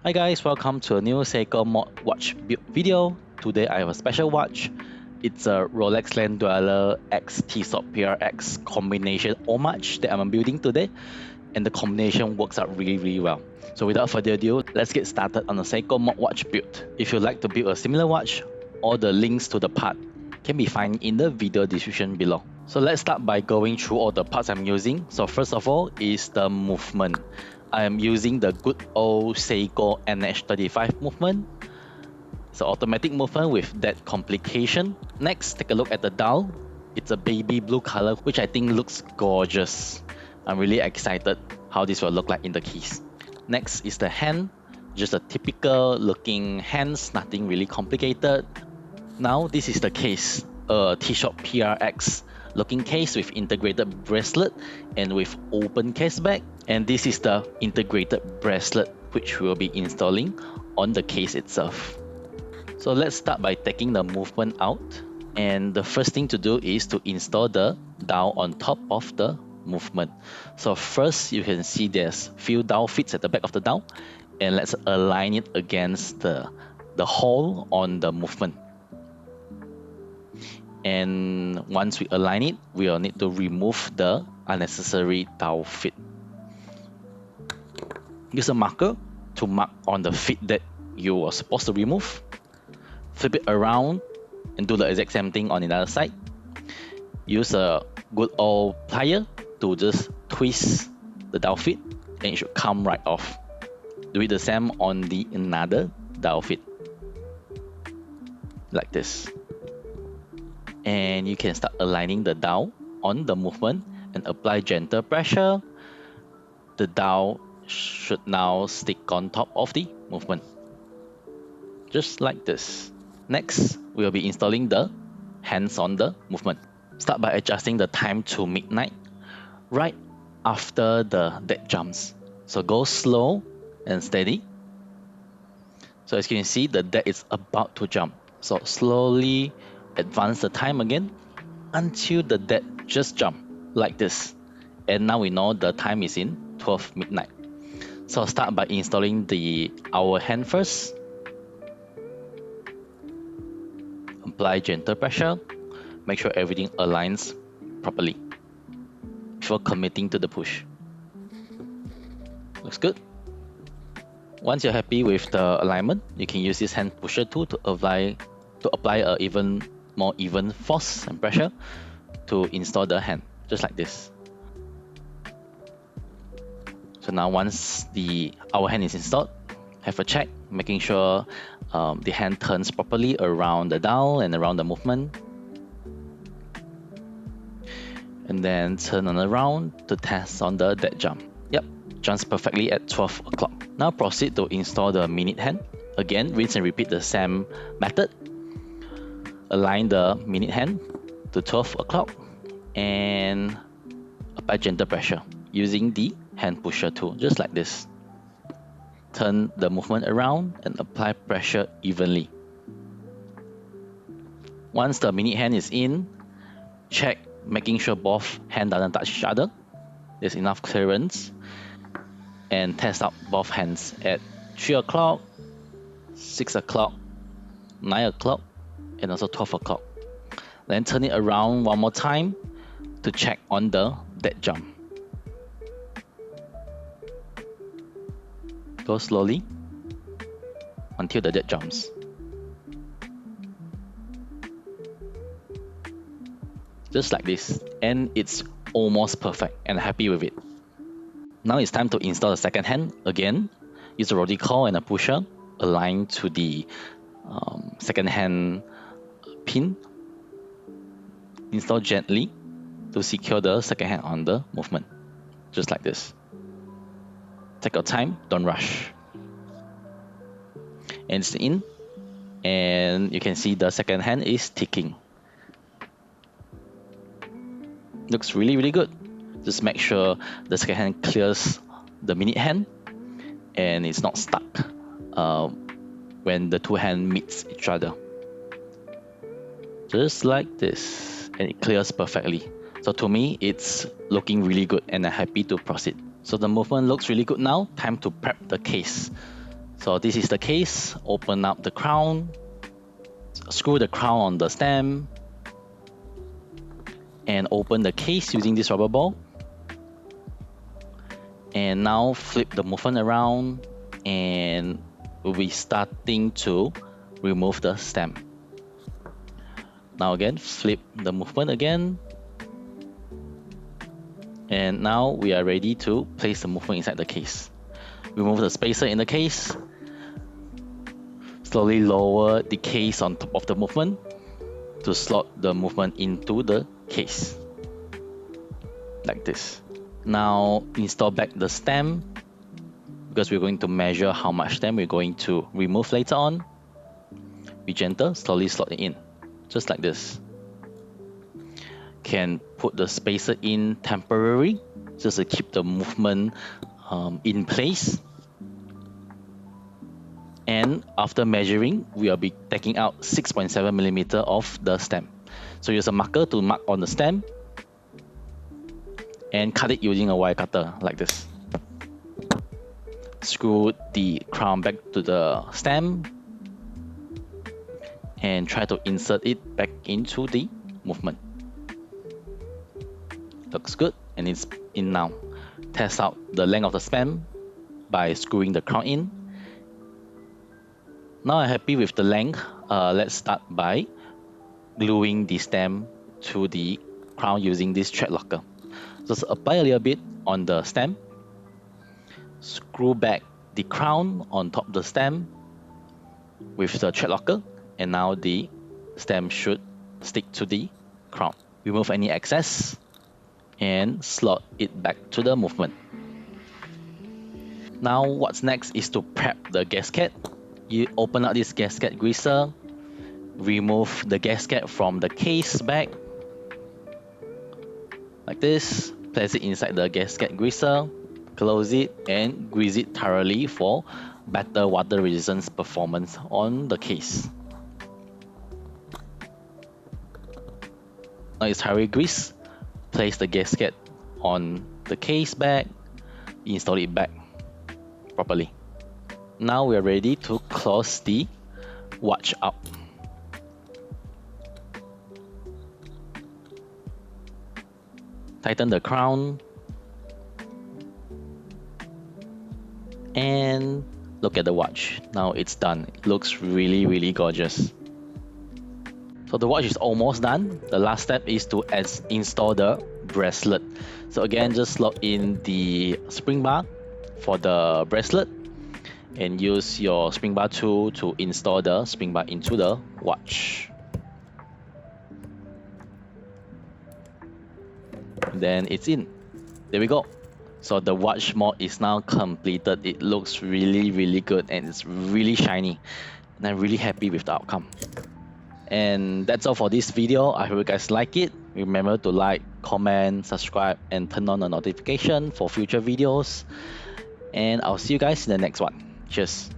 Hi guys, welcome to a new Seiko Mod watch build video. Today I have a special watch. It's a Rolex Land Dweller X Tissot PRX combination Homage that I'm building today, and the combination works out really well. So without further ado, let's get started on the Seiko Mod watch build. If you'd like to build a similar watch, all the links to the part can be found in the video description below. So let's start by going through all the parts I'm using. So first of all is the movement. I am using the good old Seiko NH35 movement. It's an automatic movement with that complication. Next, take a look at the dial. It's a baby blue color, which I think looks gorgeous. I'm really excited how this will look like in the keys. Next is the hand, just a typical looking hands, nothing really complicated. Now this is the case, a Tissot PRX looking case with integrated bracelet and with open case back. And this is the integrated bracelet which we will be installing on the case itself. So let's start by taking the movement out. And the first thing to do is to install the dial on top of the movement. So first you can see there's few dial fits at the back of the dial, and let's align it against the hole on the movement. And once we align it, we will need to remove the unnecessary dial fit. Use a marker to mark on the fit that you are supposed to remove. Flip it around and do the exact same thing on the other side. Use a good old plier to just twist the dial fit, and it should come right off. Do it the same on the another dial fit, like this. And you can start aligning the dial on the movement and apply gentle pressure. The dial should now stick on top of the movement, just like this. Next, we will be installing the hands on the movement. Start by adjusting the time to midnight, right after the dead jumps. So go slow and steady. So as you can see, the dead is about to jump. So slowly advance the time again until the dead just jump, like this. And now we know the time is in 12 midnight. So start by installing the hour hand first. Apply gentle pressure. Make sure everything aligns properly before committing to the push. Looks good. Once you're happy with the alignment, you can use this hand pusher tool to apply a even more even force and pressure to install the hand, just like this. So now once our hand is installed, have a check, making sure the hand turns properly around the dial and around the movement. And then turn on around to test on the dead jump. Yep, jumps perfectly at 12 o'clock. Now proceed to install the minute hand. Again, rinse and repeat the same method. Align the minute hand to 12 o'clock and apply gentle pressure using the hand pusher tool, just like this. Turn the movement around and apply pressure evenly. Once the minute hand is in, check making sure both hands doesn't touch each other. There's enough clearance, and test out both hands at 3 o'clock, 6 o'clock, 9 o'clock, and also 12 o'clock. Then turn it around one more time to check on the dead jump. Go slowly until the dead jumps. Just like this, and it's almost perfect, and happy with it. Now it's time to install the second hand. Again, use a rotary coil and a pusher, align to the second hand pin. Install gently to secure the second hand on the movement, just like this. Take your time, don't rush. And it's in, and you can see the second hand is ticking. Looks really good. Just make sure the second hand clears the minute hand and it's not stuck when the two hands meets each other. Just like this, and it clears perfectly. So to me, it's looking really good and I'm happy to proceed. So the movement looks really good now. Time to prep the case. So this is the case. Open up the crown, screw the crown on the stem, and open the case using this rubber ball. And now flip the movement around, and we'll be starting to remove the stem. Now again, flip the movement again. And now we are ready to place the movement inside the case. Remove the spacer in the case. Slowly lower the case on top of the movement to slot the movement into the case. Like this. Now install back the stem, because we're going to measure how much stem we're going to remove later on. Be gentle, slowly slot it in, just like this. Can put the spacer in temporary, just to keep the movement in place. And after measuring, we will be taking out 6.7mm of the stem. So use a marker to mark on the stem and cut it using a wire cutter like this. Screw the crown back to the stem and try to insert it back into the movement. Looks good, and it's in now. Test out the length of the stem by screwing the crown in. Now I'm happy with the length. Let's start by gluing the stem to the crown using this thread locker. Just apply a little bit on the stem. Screw back the crown on top of the stem with the thread locker, and now the stem should stick to the crown. Remove any excess and slot it back to the movement. Now what's next is to prep the gasket. You open up this gasket greaser, remove the gasket from the case back like this, place it inside the gasket greaser, close it and grease it thoroughly for better water resistance performance on the case. Now it's thoroughly greased. Place the gasket on the case back, install it back properly. Now we are ready to close the watch up. Tighten the crown and look at the watch. Now it's done. It looks really gorgeous. So the watch is almost done. The last step is to install the bracelet. So again, just slot in the spring bar for the bracelet and use your spring bar tool to install the spring bar into the watch. Then it's in. There we go. So the watch mod is now completed. It looks really good and it's really shiny, and I'm really happy with the outcome. And that's all for this video. I hope you guys like it. Remember to like, comment, subscribe, and turn on the notification for future videos. And I'll see you guys in the next one. Cheers.